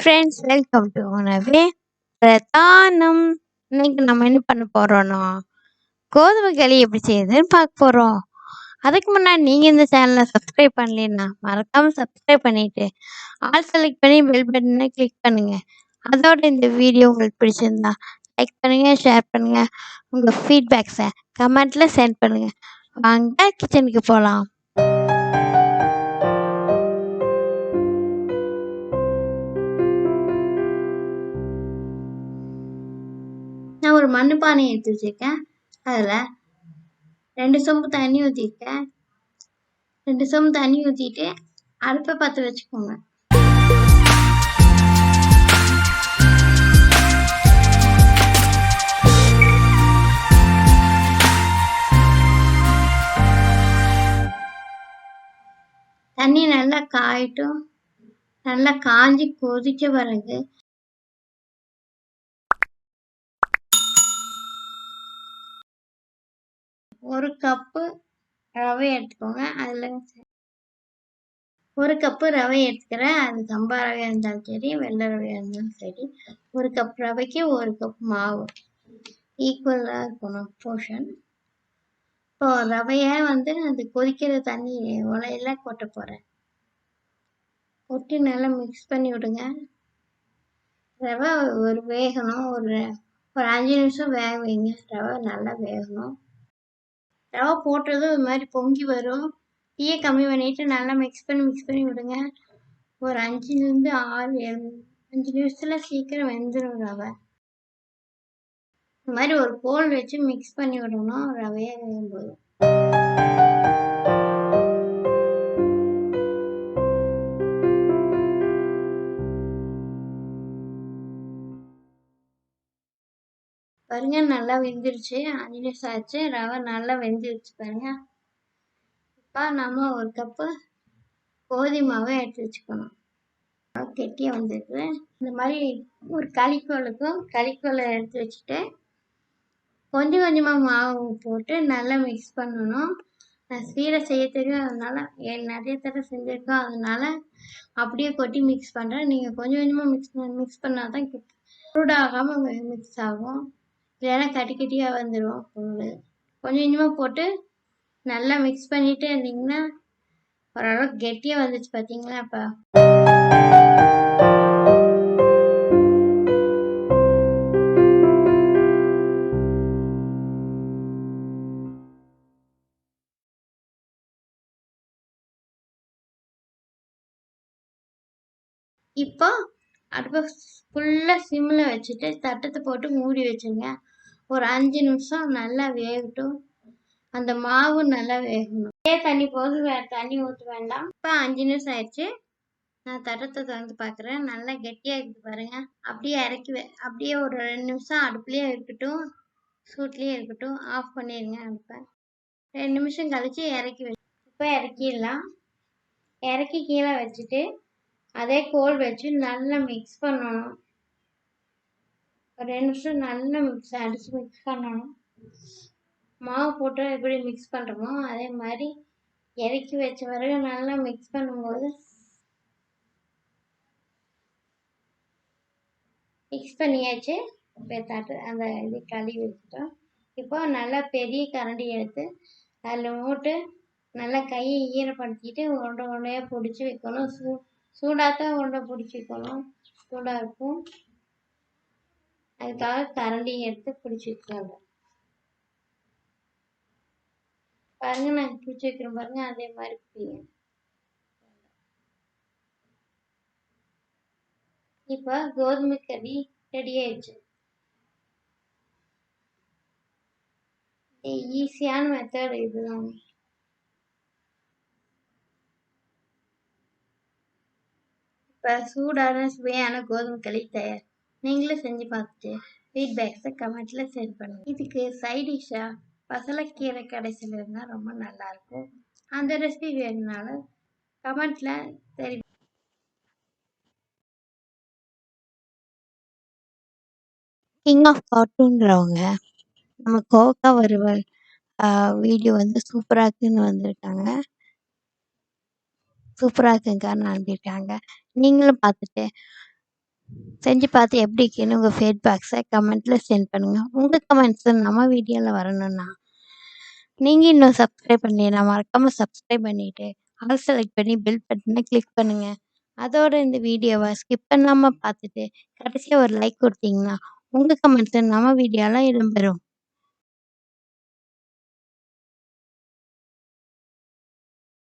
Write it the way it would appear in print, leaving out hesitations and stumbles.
Friends, welcome to உணவே பிரதானம். இன்னைக்கு நம்ம என்ன பண்ண போறோம்னா கோதுமை களி எப்படி செய்யுதுன்னு பார்க்க போறோம். அதுக்கு முன்னாடி நீங்க இந்த சேனலை சப்ஸ்கிரைப் பண்ணலைன்னா மறக்காம சப்ஸ்கிரைப் பண்ணிட்டு ஆல் செலக்ட் பண்ணி பெல் பட்டனை கிளிக் பண்ணுங்க. அதோட இந்த வீடியோ உங்களுக்கு பிடிச்சிருந்தா லைக் பண்ணுங்க, ஷேர் பண்ணுங்க, உங்க ஃபீட்பேக்ஸை கமெண்ட்ல சென்ட் பண்ணுங்க. வாங்க கிச்சனுக்கு போகலாம். நான் ஒரு மண் பானை எடுத்து வச்சிருக்கேன். அதில் 2 சொம்பு தண்ணி ஊற்றிருக்கேன். 2 சொம்பு தண்ணி ஊற்றிட்டு அடுப்பை பற்ற வச்சுக்கோங்க. தண்ணி நல்லா காயட்டும். நல்லா காஞ்சி கொதிச்ச பிறகு ஒரு கப்பு ரவை எடுத்துக்கோங்க. அதில் 1 கப்பு ரவை எடுத்துக்கிறேன். அது சம்பா ரவையாக இருந்தாலும் சரி, வெள்ளை ரவையாக இருந்தாலும் சரி. 1 கப் ரவைக்கு 1 கப் மாவு ஈக்குவலாக இருக்கணும் போர்ஷன். இப்போ ரவையை அது கொதிக்கிற தண்ணி உலையில கொட்ட போகிறேன். கொட்டி நல்லா மிக்ஸ் பண்ணி விடுங்க. ரவை வேகணும். ஒரு 5 நிமிஷம் வேக வைங்க. ரவை நல்லா வேகணும். ரவை போட்டதும் இது மாதிரி பொங்கி வரும். தீயை கம்மி பண்ணிட்டு நல்லா மிக்ஸ் பண்ணி விடுங்க. ஒரு 5லேருந்து 5 நிமிஷத்துல சீக்கிரம் வெந்துடும் ரவை. இந்த மாதிரி ஒரு கோல் வச்சு மிக்ஸ் பண்ணி விடணும் ரவையை வேகும்போது. பாருங்க, நல்லா வெந்துருச்சு. 5 நிமிஷம் ஆச்சு. ரவை நல்லா வெந்துருச்சு பாருங்க. இப்போ நம்ம 1 கப்பு கோதுமை மாவை எடுத்து வச்சுக்கணும். கெட்டியாக வந்துருக்கு. இந்த மாதிரி ஒரு களிக்கோலை எடுத்து வச்சுட்டு கொஞ்சம் கொஞ்சமாக மாவு போட்டு நல்லா மிக்ஸ் பண்ணணும். நான் ஸ்பீடாக செய்ய தெரியும், அதனால நிறைய தடவை செஞ்சுருக்கோம், அதனால அப்படியே கொட்டி மிக்ஸ் பண்ணுறேன். நீங்கள் கொஞ்சம் கொஞ்சமாக மிக்ஸ் பண்ணால் தான் சூடாகாமல் மிக்ஸ் ஆகும். இல்லைன்னா கட்டியாக வந்துடும் பொருள். கொஞ்சம் கொஞ்சமாக போட்டு நல்லா மிக்ஸ் பண்ணிகிட்டே இருந்தீங்கன்னா ஓரளவுக்கு கெட்டியாக வந்துச்சு பார்த்தீங்களா. அப்போ இப்போ அடுப்பை ஃபுல்லாக சிம்மில் வச்சுட்டு தட்டத்தை போட்டு மூடி வச்சுருங்க. ஒரு 5 நிமிஷம் நல்லா வேகட்டும். அந்த மாவு நல்லா வேகணும். அதே தண்ணி போதும், வேறு தண்ணி ஊற்ற வேண்டாம். இப்போ 5 நிமிஷம் ஆயிடுச்சு. நான் தட்டத்தை திறந்து பார்க்குறேன். நல்லா கெட்டியாக இருக்குது பாருங்க. அப்படியே ஒரு 2 நிமிஷம் அடுப்புலேயே இருக்கட்டும், சூட்லேயே இருக்கட்டும். ஆஃப் பண்ணிடுங்க அடுப்பை. 2 நிமிஷம் கழித்து இப்போ இறக்கிடலாம். இறக்கி கீழே வச்சுட்டு அதே கோல் வச்சு நல்லா மிக்ஸ் பண்ணணும். ஒரு 2 நிமிஷம் நல்லா மிக்ஸ் பண்ணணும். மாவு போட்டு எப்படி மிக்ஸ் பண்ணுறோமோ அதே மாதிரி இறக்கி வச்ச வரையும் நல்லா மிக்ஸ் பண்ணும்போது மிக்ஸ் பண்ணியாச்சு. அந்த இது கழுவி வச்சுட்டோம். இப்போ நல்லா பெரிய கரண்டி எடுத்து அதில் போட்டு நல்லா கையை ஈரப்படுத்திட்டு உருண்டையாக பிடிச்சி வைக்கணும். சூடாக உருண்டை பிடிச்சி வைக்கணும். சூடாக இருக்கும். அதுக்காக கரண்டி எடுத்து பிடிச்சி வைக்காங்க பாருங்க. நான் பிடிச்சி வைக்கிறேன் பாருங்க. அதே மாதிரி பிடிங்க. இப்போ கோதுமை களி ரெடி ஆயிடுச்சு. ஈஸியான மெத்தட் இதுதான். இப்போ சூடான சுவையான கோதுமை களி தயார். நீங்களும் செஞ்சு பார்த்துட்டு ஃபீட்பேக்ஸை கமெண்ட்டில் ஷேர் பண்ணுங்கள். இதுக்கு சைட் டிஷ்ஷாக பசலைக்கீரை கடைசியில் இருந்தால் ரொம்ப நல்லாயிருக்கும். அந்த ரெசிபி வேணுனாலும் கமெண்ட்டில் தெரிவி. கிங் ஆஃப் கார்ட்டூன்றவங்க நம்ம கோகா வறுவல் வீடியோ சூப்பராக இருக்குன்னு வந்திருக்காங்க. சூப்பராக இருக்குங்கான்னு அனுப்பியிருக்காங்க. நீங்களும் பார்த்துட்டு செஞ்சு பார்த்து எப்படி இருக்குன்னு உங்கள் ஃபீட்பேக்ஸை கமெண்ட்டில் சென்ட் பண்ணுங்கள். உங்கள் கமெண்ட்ஸு நம்ம வீடியோவில் வரணும்னா நீங்கள் இன்னும் சப்ஸ்கிரைப் பண்ணலைன்னா மறக்காமல் சப்ஸ்கிரைப் பண்ணிவிட்டு ஆல் செலக்ட் பண்ணி பெல் பட்டனை கிளிக் பண்ணுங்கள். அதோட இந்த வீடியோவை ஸ்கிப் பண்ணாமல் பார்த்துட்டு கடைசியாக ஒரு லைக் கொடுத்தீங்கன்னா உங்கள் கமெண்ட்ஸு நம்ம வீடியோவில் இடம்பெறும்.